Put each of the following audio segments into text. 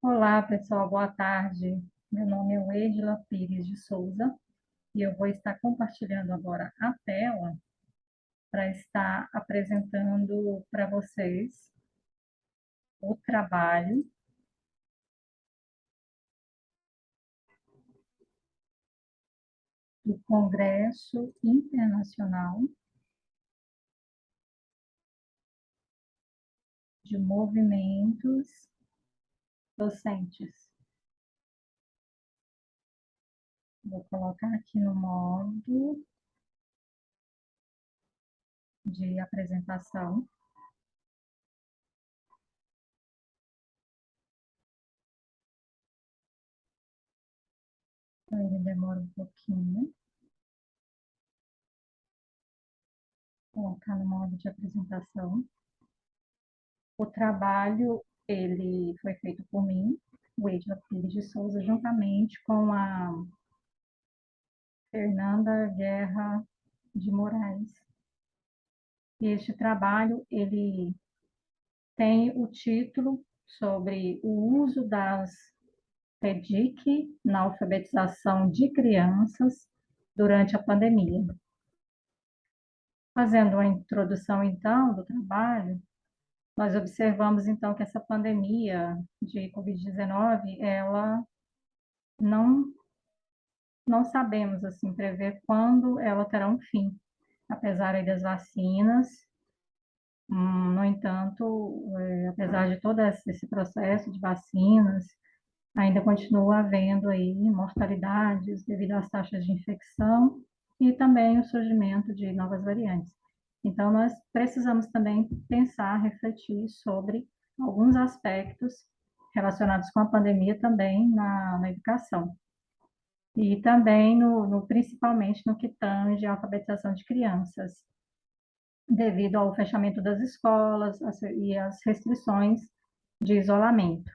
Olá, pessoal, boa tarde. Meu nome é Wedila Pires de Souza e eu vou estar compartilhando agora a tela para estar apresentando para vocês o trabalho do Congresso Internacional de Movimentos Docentes. Vou colocar aqui no modo de apresentação. Então, ele demora um pouquinho. Vou colocar no modo de apresentação. O trabalho, ele foi feito por mim, Weidla Pires de Souza, juntamente com a Fernanda Guerra de Moraes. E este trabalho, ele tem o título sobre o uso das TEDIC na alfabetização de crianças durante a pandemia. Fazendo a introdução, então, do trabalho, nós observamos, então, que essa pandemia de Covid-19, ela não não sabemos assim prever quando ela terá um fim, apesar aí das vacinas. No entanto, apesar de todo esse processo de vacinas, ainda continua havendo aí mortalidades devido às taxas de infecção e também o surgimento de novas variantes. Então, nós precisamos também pensar, refletir sobre alguns aspectos relacionados com a pandemia também na educação. E também, principalmente no que tange à alfabetização de crianças, devido ao fechamento das escolas e às restrições de isolamento.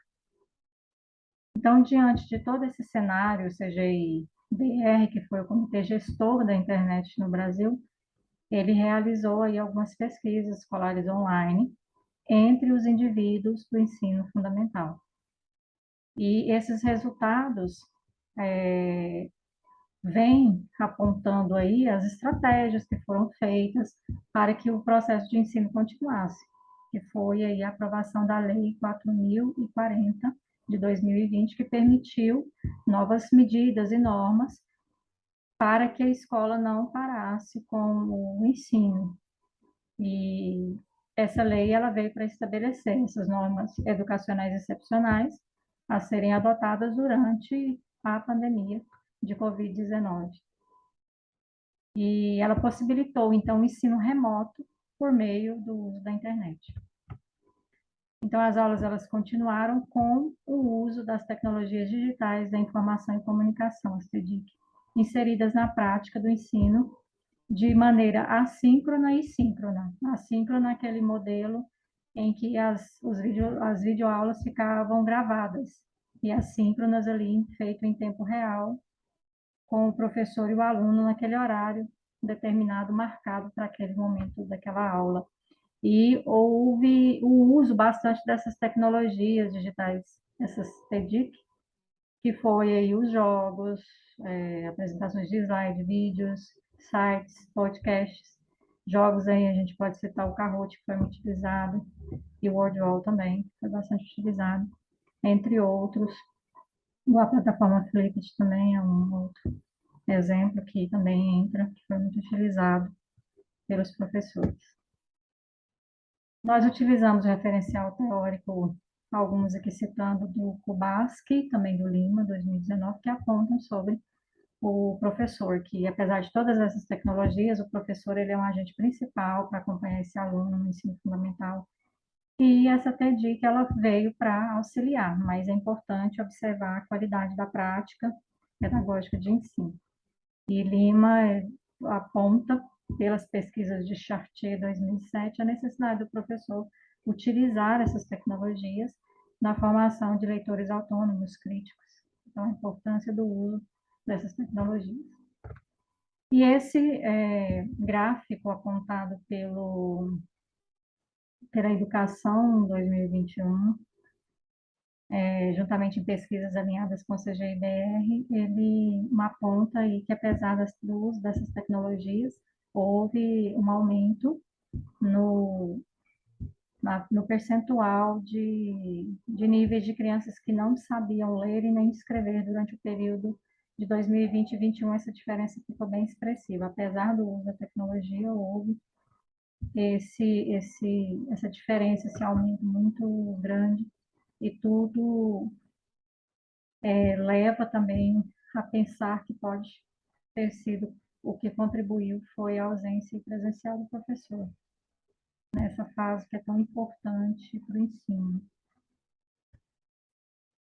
Então, diante de todo esse cenário, o CGI-BR, que foi o Comitê Gestor da Internet no Brasil, ele realizou aí algumas pesquisas escolares online entre os indivíduos do ensino fundamental. E esses resultados vem apontando aí as estratégias que foram feitas para que o processo de ensino continuasse, que foi aí a aprovação da Lei 4.040 de 2020, que permitiu novas medidas e normas para que a escola não parasse com o ensino. E essa lei ela veio para estabelecer essas normas educacionais excepcionais a serem adotadas durante a pandemia de Covid-19. E ela possibilitou, então, o ensino remoto por meio do uso da internet. Então, as aulas elas continuaram com o uso das tecnologias digitais da informação e comunicação, as TEDIC, inseridas na prática do ensino de maneira assíncrona e síncrona. Assíncrona é aquele modelo em que as videoaulas ficavam gravadas, e assíncronas ali, feito em tempo real, com o professor e o aluno naquele horário determinado, marcado para aquele momento daquela aula. E houve o uso bastante dessas tecnologias digitais, essas TEDIC, que foi aí os jogos, apresentações de slide, vídeos, sites, podcasts. Jogos aí a gente pode citar o Kahoot, que foi muito utilizado, e o WordWall também, que foi bastante utilizado, entre outros. A plataforma Flickr também é um outro exemplo que também entra, que foi muito utilizado pelos professores. Nós utilizamos o referencial teórico, alguns aqui citando do Kubaski, também do Lima, 2019, que apontam sobre o professor, que apesar de todas essas tecnologias, o professor ele é um agente principal para acompanhar esse aluno no ensino fundamental. E essa TEDIC ela veio para auxiliar, mas é importante observar a qualidade da prática pedagógica de ensino. E Lima aponta, pelas pesquisas de Chartier 2007, a necessidade do professor utilizar essas tecnologias na formação de leitores autônomos, críticos. Então, a importância do uso dessas tecnologias. E esse gráfico apontado pela Educação 2021 juntamente em pesquisas alinhadas com o CGIBR, ele aponta aí que apesar do uso dessas tecnologias, houve um aumento no, no percentual de níveis de crianças que não sabiam ler e nem escrever durante o período de 2020 e 2021. Essa diferença ficou bem expressiva. Apesar do uso da tecnologia, houve essa diferença, esse aumento muito grande, e tudo leva também a pensar que pode ter sido o que contribuiu foi a ausência presencial do professor, nessa fase que é tão importante para o ensino.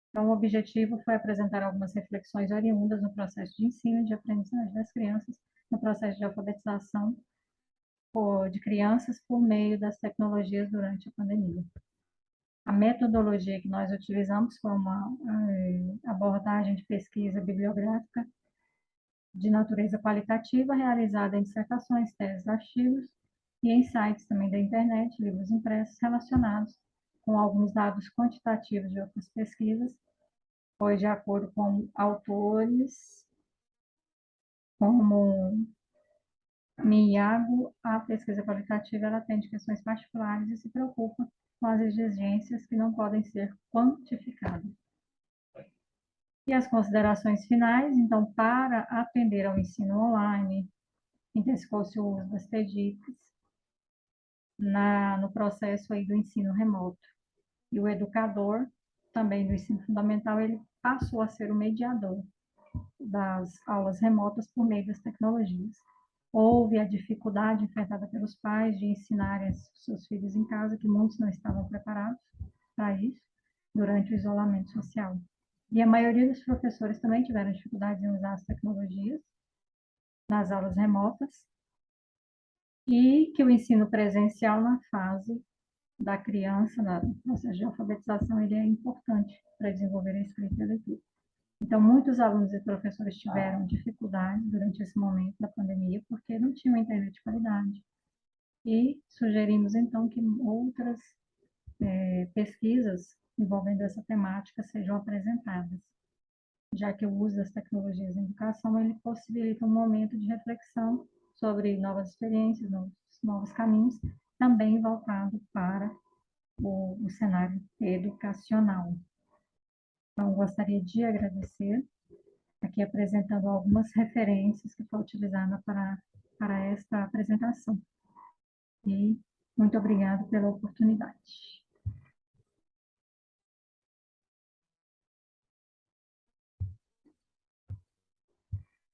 Então, o objetivo foi apresentar algumas reflexões oriundas no processo de ensino e de aprendizagem das crianças, no processo de alfabetização de crianças por meio das tecnologias durante a pandemia. A metodologia que nós utilizamos foi uma abordagem de pesquisa bibliográfica de natureza qualitativa, realizada em dissertações, teses, artigos e em sites também da internet, livros impressos relacionados com alguns dados quantitativos de outras pesquisas, pois, de acordo com autores como Miyago, a pesquisa qualitativa ela atende questões particulares e se preocupa com as exigências que não podem ser quantificadas. E as considerações finais, então, para atender ao ensino online, intensificou-se o uso das TDICs no processo aí do ensino remoto. E o educador, também do ensino fundamental, ele passou a ser o mediador das aulas remotas por meio das tecnologias. Houve a dificuldade enfrentada pelos pais de ensinarem seus filhos em casa, que muitos não estavam preparados para isso, durante o isolamento social. E a maioria dos professores também tiveram dificuldade em usar as tecnologias nas aulas remotas, e que o ensino presencial na fase da criança, no processo de alfabetização, ele é importante para desenvolver a escrita e a leitura. Então, muitos alunos e professores tiveram dificuldades durante esse momento da pandemia, porque não tinham internet de qualidade. E sugerimos, então, que outras pesquisas envolvendo essa temática sejam apresentadas, já que o uso das tecnologias em educação, ele possibilita um momento de reflexão sobre novas experiências, novos caminhos, também voltado para o cenário educacional. Então, gostaria de agradecer, aqui apresentando algumas referências que foi utilizada para esta apresentação. E muito obrigada pela oportunidade.